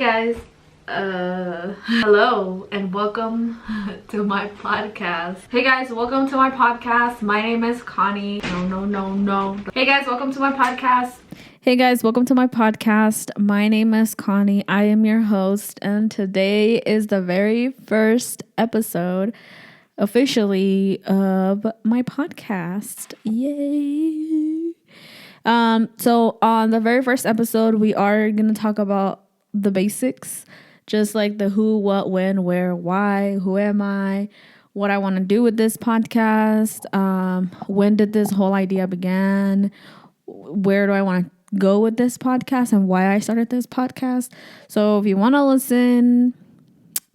Guys, hello and welcome to my podcast. Hey guys, welcome to my podcast. My name is Connie. No. Hey guys, welcome to my podcast. Hey guys, welcome to my podcast. My name is Connie. I am your host, and today is the very first episode officially of my podcast. Yay! So on the very first episode, we are gonna talk about the basics, just like the who, what, when, where, why, who am I, what I want to do with this podcast, when did this whole idea begin, where do I want to go with this podcast, and why I started this podcast. So if you want to listen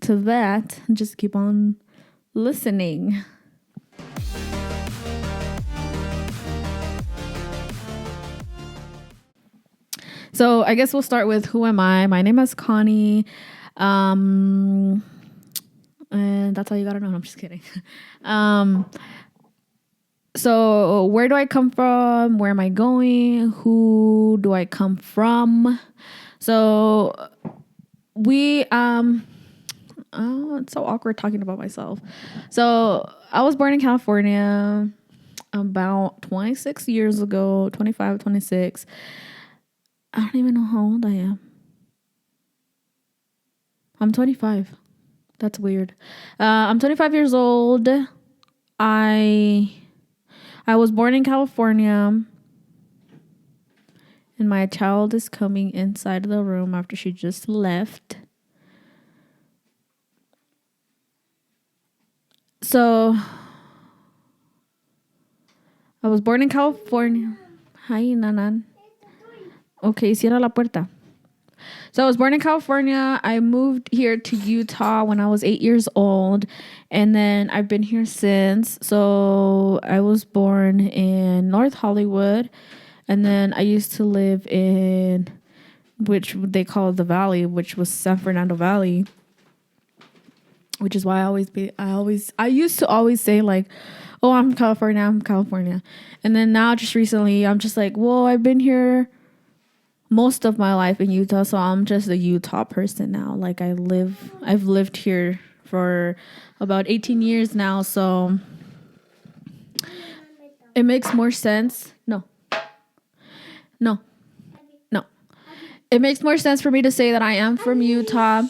to that, just keep on listening. So I guess we'll start with who am I? My name is Connie. And that's all you gotta know. No, I'm just kidding. So where do I come from? Where am I going? Who do I come from? So it's so awkward talking about myself. So I was born in California about 26 years ago, 25, 26. I don't even know how old I am. I'm 25. That's weird. I'm 25 years old. I was born in California. And my child is coming inside the room after she just left. So I was born in California. Hi, Nanan. Okay, cierra la puerta. So I was born in California. I moved here to Utah when I was 8 years old. And then I've been here since. So I was born in North Hollywood. And then I used to live in, which they call the Valley, which was San Fernando Valley. Which is why I used to always say like, oh, I'm California. And then now just recently, I'm just like, well, I've been here most of my life in Utah, so I'm just a Utah person now. Like I've lived here for about 18 years now, so it makes more sense. No. It makes more sense for me to say that I am from Utah.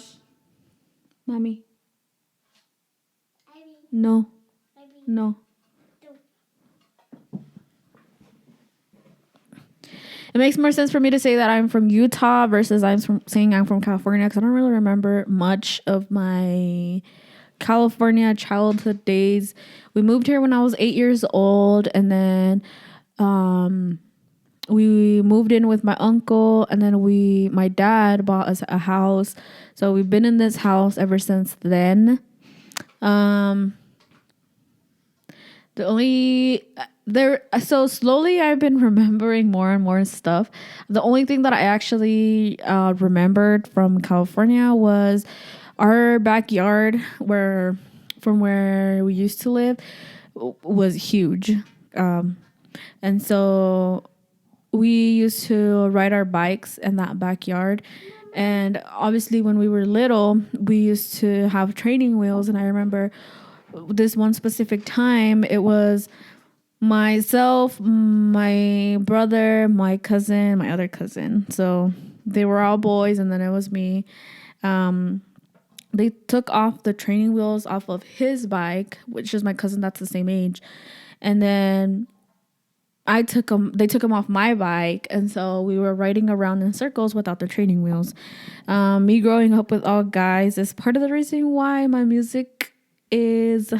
Mommy. No. It makes more sense for me to say that I'm from Utah versus saying I'm from California, because I don't really remember much of my California childhood days. We moved here when I was 8 years old, and then we moved in with my uncle, and then my dad bought us a house. So we've been in this house ever since then. So slowly I've been remembering more and more stuff. The only thing that I actually remembered from California was our backyard, from where we used to live, was huge. And so we used to ride our bikes in that backyard. And obviously when we were little, we used to have training wheels. And I remember this one specific time, it was myself, my brother, my cousin, my other cousin. So they were all boys, and then it was me. They took off the training wheels off of his bike, which is my cousin that's the same age. And then they took them off my bike, and so we were riding around in circles without the training wheels. Me growing up with all guys is part of the reason why my music is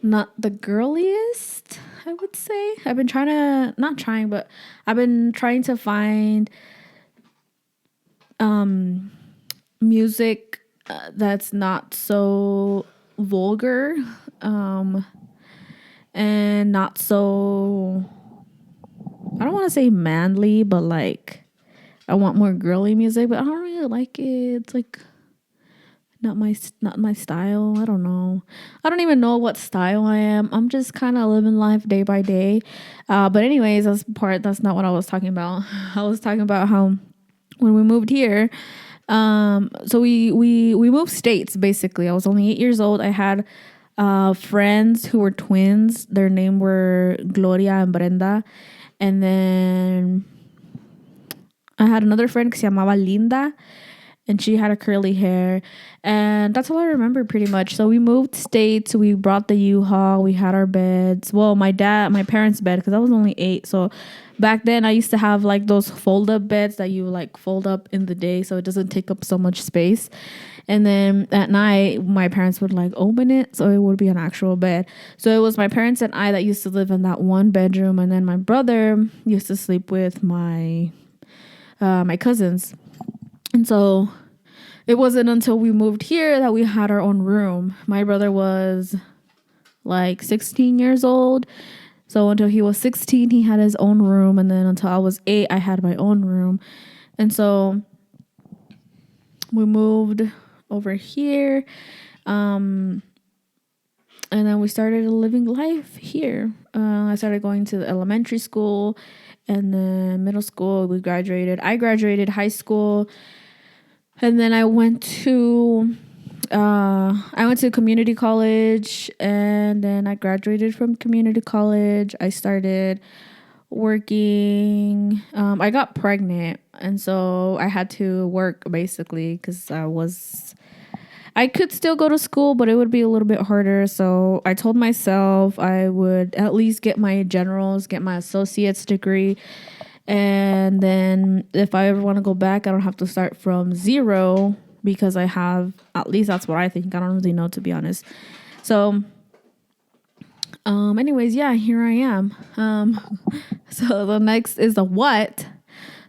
not the girliest, I would say. I've been I've been trying to find music that's not so vulgar, and not so, I don't want to say manly, but like I want more girly music, but I don't really like it. It's like not my style. I don't know. I don't even know what style I am. I'm just kind of living life day by day. But anyways, that's not what I was talking about. I was talking about how when we moved here, So we moved states basically. I was only 8 years old. I had friends who were twins. Their name were Gloria and Brenda. And then I had another friend que se llamaba Linda, and she had a curly hair. And that's all I remember pretty much. So we moved states. We brought the U-Haul. We had our beds. Well, my parents' bed, because I was only 8. So back then I used to have like those fold-up beds that you like fold up in the day so it doesn't take up so much space. And then at night, my parents would like open it so it would be an actual bed. So it was my parents and I that used to live in that one bedroom. And then my brother used to sleep with my cousins. And so it wasn't until we moved here that we had our own room. My brother was like 16 years old. So until he was 16, he had his own room. And then until I was 8, I had my own room. And so we moved over here. And then we started living life here. I started going to the elementary school, and then middle school. We graduated. I graduated high school. And then I went to community college, and then I graduated from community college. I started working. I got pregnant, and so I had to work basically because I could still go to school, but it would be a little bit harder. So I told myself I would at least get my associate's degree. And then if I ever want to go back, I don't have to start from zero because I have, at least that's what I think. I don't really know, to be honest. So, anyways, yeah, here I am. So the next is the what.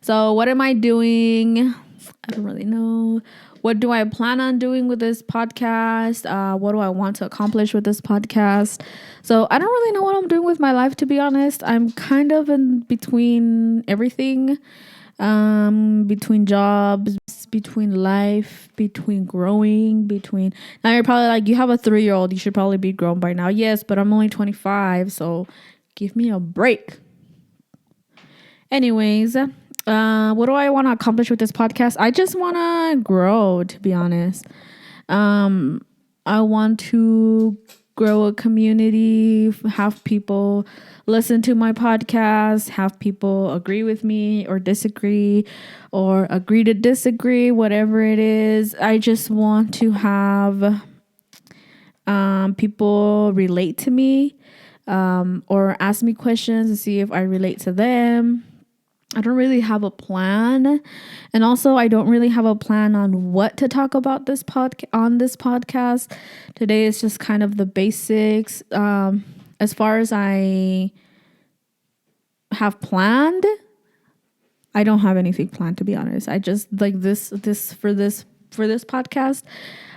So what am I doing? I don't really know. What do I plan on doing with this podcast? What do I want to accomplish with this podcast? So I don't really know what I'm doing with my life, to be honest. I'm kind of in between everything, between jobs, between life, between growing, now you're probably like, you have a 3-year-old, you should probably be grown by now. Yes, but I'm only 25, so give me a break. Anyways, what do I want to accomplish with this podcast? I just want to grow, to be honest. I want to grow a community, have people listen to my podcast, have people agree with me or disagree, or agree to disagree, whatever it is. I just want to have people relate to me, or ask me questions and see if I relate to them. I don't really have a plan. And also, I don't really have a plan on what to talk about on this podcast. Today is just kind of the basics. As far as I have planned, I don't have anything planned, to be honest. I just like this for this podcast.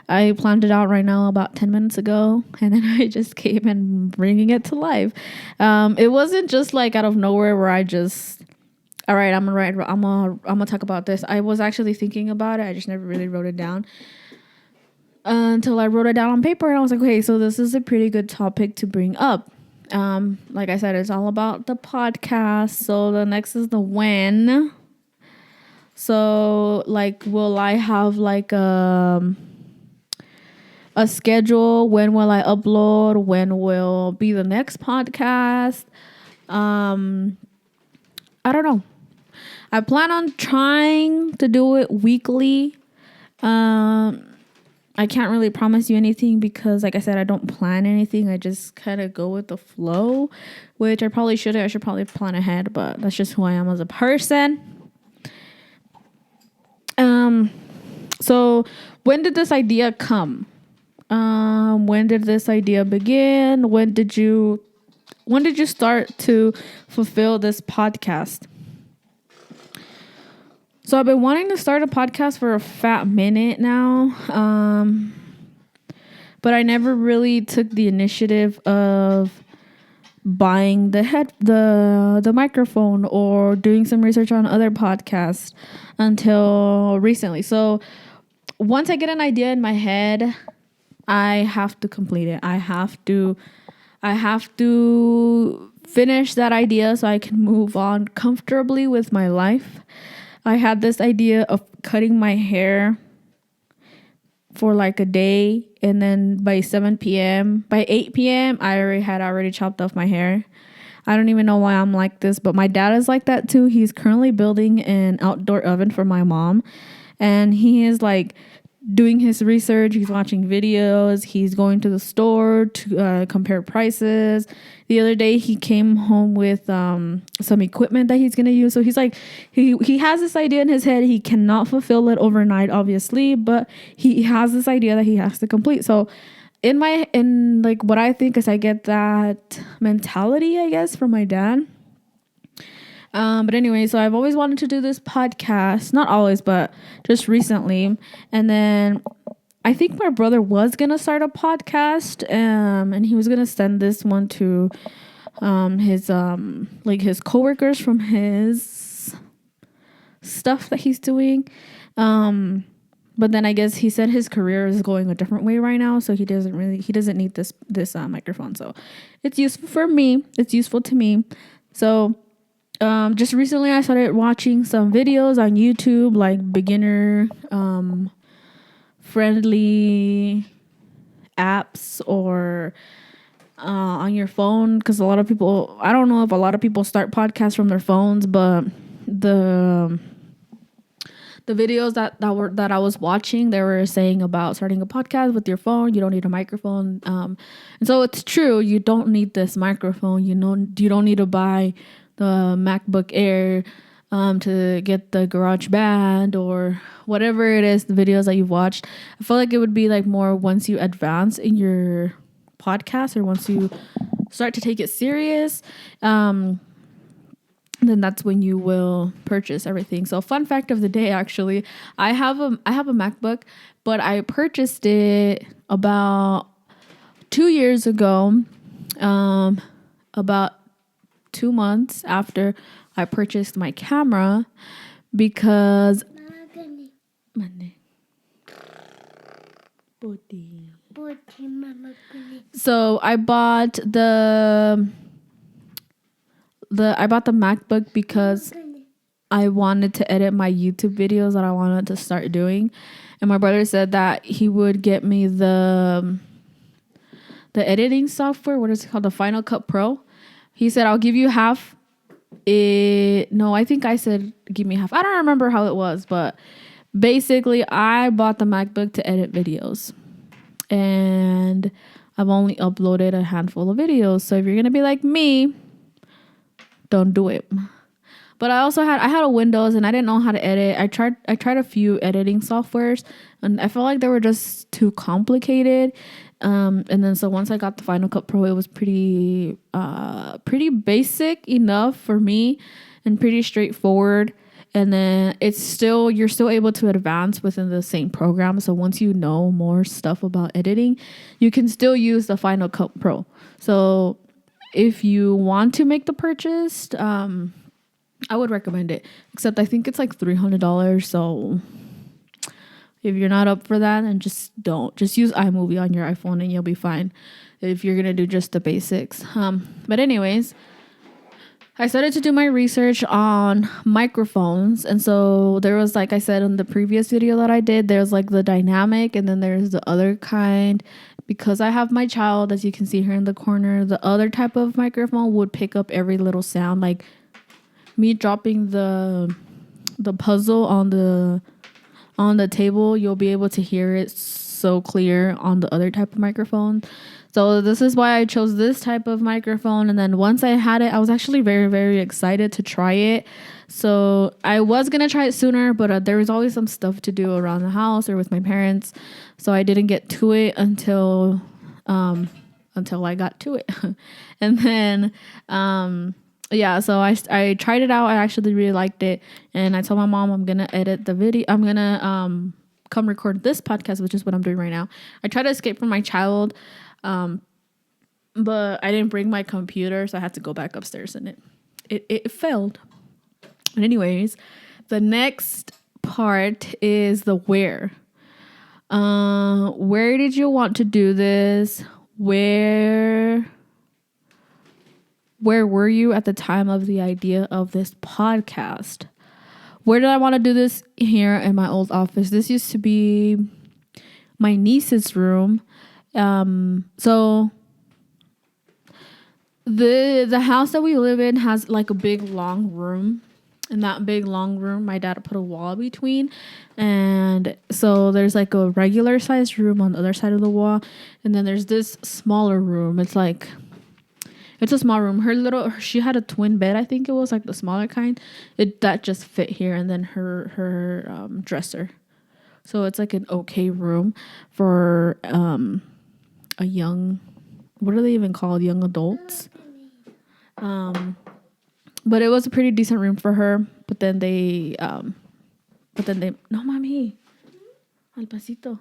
I planned it out right now about 10 minutes ago, and then I just came and bringing it to life. It wasn't just like out of nowhere where I just, all right, I'm gonna talk about this. I was actually thinking about it. I just never really wrote it down until I wrote it down on paper, and I was like, okay, so this is a pretty good topic to bring up. Like I said, it's all about the podcast. So the next is the when. So like, will I have like a schedule? When will I upload? When will be the next podcast? I don't know. I plan on trying to do it weekly. I can't really promise you anything because, like I said, I don't plan anything. I just kind of go with the flow, which I probably shouldn't. I should probably plan ahead, but that's just who I am as a person. So when did this idea come? When did this idea begin? When did you start to fulfill this podcast? So I've been wanting to start a podcast for a fat minute now. But I never really took the initiative of buying the microphone or doing some research on other podcasts until recently. So once I get an idea in my head, I have to complete it. I have to finish that idea so I can move on comfortably with my life. I had this idea of cutting my hair for like a day, and then by 8 p.m. I already chopped off my hair. I don't even know why I'm like this, but my dad is like that too. He's currently building an outdoor oven for my mom, and he is like doing his research. He's watching videos. He's going to the store to compare prices. The other day he came home with some equipment that he's gonna use. So he's like, he has this idea in his head. He cannot fulfill it overnight, obviously, but he has this idea that he has to complete. So in like what I think is, I get that mentality, I guess, from my dad. But anyway, so I've always wanted to do this podcast. Not always, but just recently. And then I think my brother was going to start a podcast. And he was going to send this one to his coworkers from his stuff that he's doing. But then I guess he said his career is going a different way right now. So he doesn't need this microphone. So it's useful for me. It's useful to me. So just recently I started watching some videos on YouTube, like beginner friendly apps, or on your phone, because a lot of people, I don't know if a lot of people start podcasts from their phones, but the videos that I was watching, they were saying about starting a podcast with your phone. You don't need a microphone, and so it's true. You don't need this microphone. You don't need to buy the MacBook Air to get the GarageBand or whatever it is, the videos that you've watched. I feel like it would be like more once you advance in your podcast, or once you start to take it serious, then that's when you will purchase everything. So fun fact of the day, actually, I have a MacBook, but I purchased it about 2 years ago, about 2 months after I purchased my camera, because so I bought the MacBook because I wanted to edit my YouTube videos that I wanted to start doing, and my brother said that he would get me the editing software. What is it called? The Final Cut Pro. He said, I'll give you half. No, I think I said, give me half. I don't remember how it was, but basically I bought the MacBook to edit videos, and I've only uploaded a handful of videos. So if you're going to be like me, don't do it. But I had a Windows, and I didn't know how to edit. I tried a few editing softwares, and I felt like they were just too complicated. And then so once I got the Final Cut Pro, it was pretty basic enough for me, and pretty straightforward. And then you're still able to advance within the same program. So once you know more stuff about editing, you can still use the Final Cut Pro. So if you want to make the purchase, I would recommend it. Except I think it's like $300. So if you're not up for that, then just use iMovie on your iPhone, and you'll be fine if you're gonna do just the basics. But anyways, I started to do my research on microphones, and so there was, like I said in the previous video that I did, there's like the dynamic, and then there's the other kind. Because I have my child, as you can see here in the corner, the other type of microphone would pick up every little sound, like me dropping the puzzle on the table. You'll be able to hear it so clear on the other type of microphone. So this is why I chose this type of microphone. And then once I had it, I was actually very, very excited to try it. So I was going to try it sooner, but there was always some stuff to do around the house or with my parents. So I didn't get to it until I got to it. And then, so I tried it out. I actually really liked it. And I told my mom I'm going to edit the video. I'm going to come record this podcast, which is what I'm doing right now. I tried to escape from my child, but I didn't bring my computer, so I had to go back upstairs, and it failed. But anyways, the next part is the where. Where did you want to do this? Where were you at the time of the idea of this podcast? Where did I want to do this? Here in my old office. This used to be my niece's room. So the house that we live in has like a big long room. In that big long room, my dad put a wall between, and so there's like a regular sized room on the other side of the wall, and then there's this smaller room. It's a small room. She had a twin bed. I think it was like the smaller kind. That just fit here, and then her dresser. So it's like an okay room for a young. What are they even called? Young adults. But it was a pretty decent room for her. But then they no, mami, al pasito.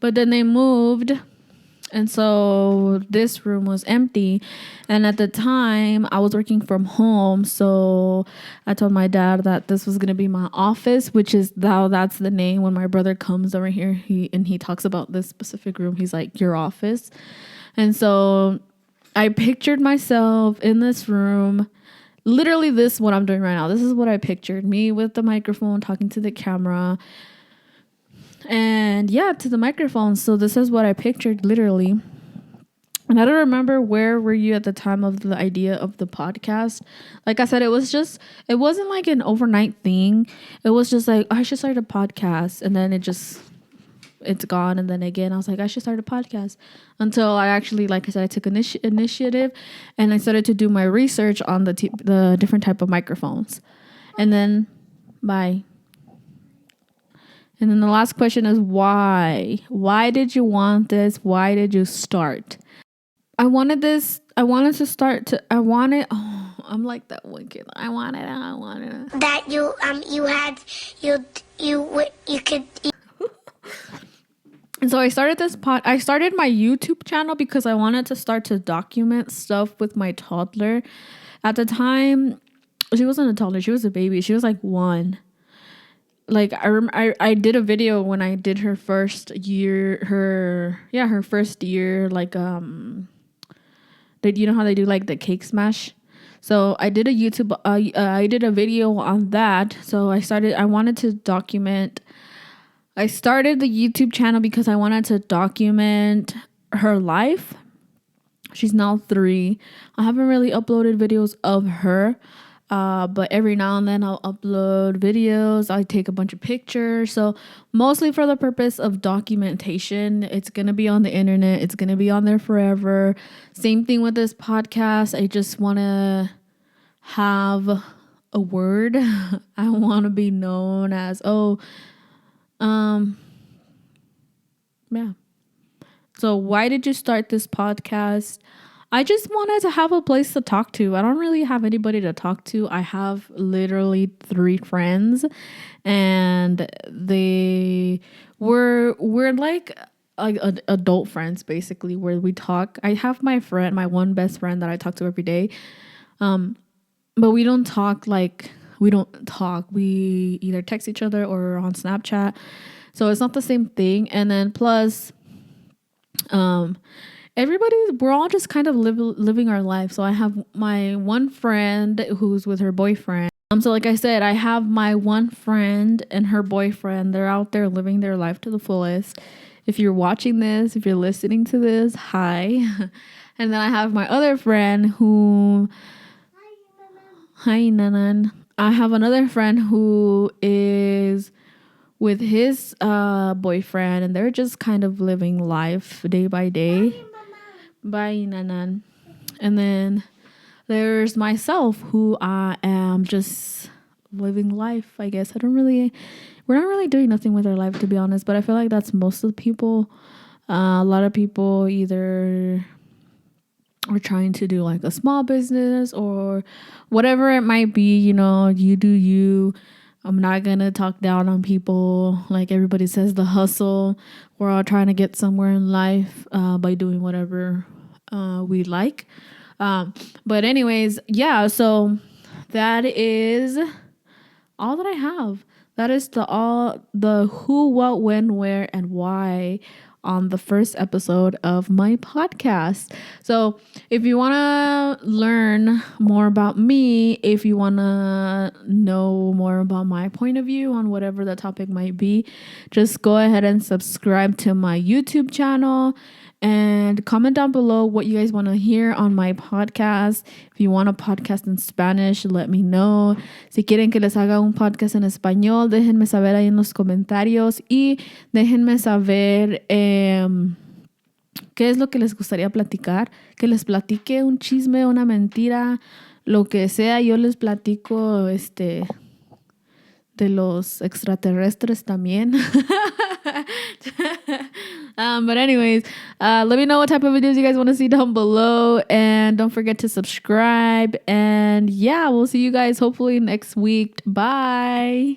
But then they moved. And so this room was empty. And at the time, I was working from home. So I told my dad that this was going to be my office, which is that's the name. When my brother comes over here, he talks about this specific room. He's like, your office. And so I pictured myself in this room. Literally this, what I'm doing right now. This is what I pictured. Me with the microphone talking to the camera. And yeah, to the microphone. So this is what I pictured literally. And I don't remember where were you at the time of the idea of the podcast. Like I said, it wasn't like an overnight thing. It was just like, I should start a podcast. And then it's gone. And then again, I was like, I should start a podcast. Until I actually, like I said, I took initiative and I started to do my research on the different type of microphones. And then, bye. And then the last question is why? Why did you want this? Why did you start? I'm like that one kid. I wanted it. That you could. And so I started I started my YouTube channel because I wanted to start to document stuff with my toddler. At the time, she wasn't a toddler. She was a baby. She was like 1. Like I did a video when I did her first year, her first year, like you know how they do like the cake smash. So I did I did a video on that. So I wanted to document. I started the YouTube channel because I wanted to document her life. She's now 3. I haven't really uploaded videos of her. But every now and then I'll upload videos. I take a bunch of pictures. So mostly for the purpose of documentation. It's going to be on the internet. It's going to be on there forever. Same thing with this podcast. I just want to have a word. I want to be known as, yeah. So why did you start this podcast? I just wanted to have a place to talk to. I don't really have anybody to talk to. I have literally 3 friends, and we're like adult friends basically, where we talk. I have my one best friend that I talk to every day. But we don't talk. We either text each other or on Snapchat. So it's not the same thing. And then plus, we're all just kind of living our life. So I have my one friend who's with her boyfriend. So like I said, I have my one friend and her boyfriend. They're out there living their life to the fullest. If you're watching this, if you're listening to this, hi. And then I have my other friend who, hi Nanan. I have another friend who is with his boyfriend, and they're just kind of living life day by day. Bye, Nanan. And then there's myself, who I am just living life, I guess. We're not really doing nothing with our life, to be honest, but I feel like that's most of the people. A lot of people either are trying to do like a small business or whatever it might be, you do you. I'm not going to talk down on people. Like everybody says, the hustle. We're all trying to get somewhere in life by doing whatever we like. But anyways, yeah, so that is all that I have. That is the who, what, when, where, and why on the first episode of my podcast. So if you want to learn more about me, if you want to know more about my point of view on whatever the topic might be, just go ahead and subscribe to my YouTube channel. And comment down below what you guys want to hear on my podcast. If you want a podcast in Spanish, let me know. Si quieren que les haga un podcast en español, déjenme saber ahí en los comentarios. Y déjenme saber qué es lo que les gustaría platicar. Que les platique un chisme, una mentira, lo que sea. Yo les platico de los extraterrestres también. But anyways, let me know what type of videos you guys want to see down below, and don't forget to subscribe. And yeah, we'll see you guys hopefully next week. Bye.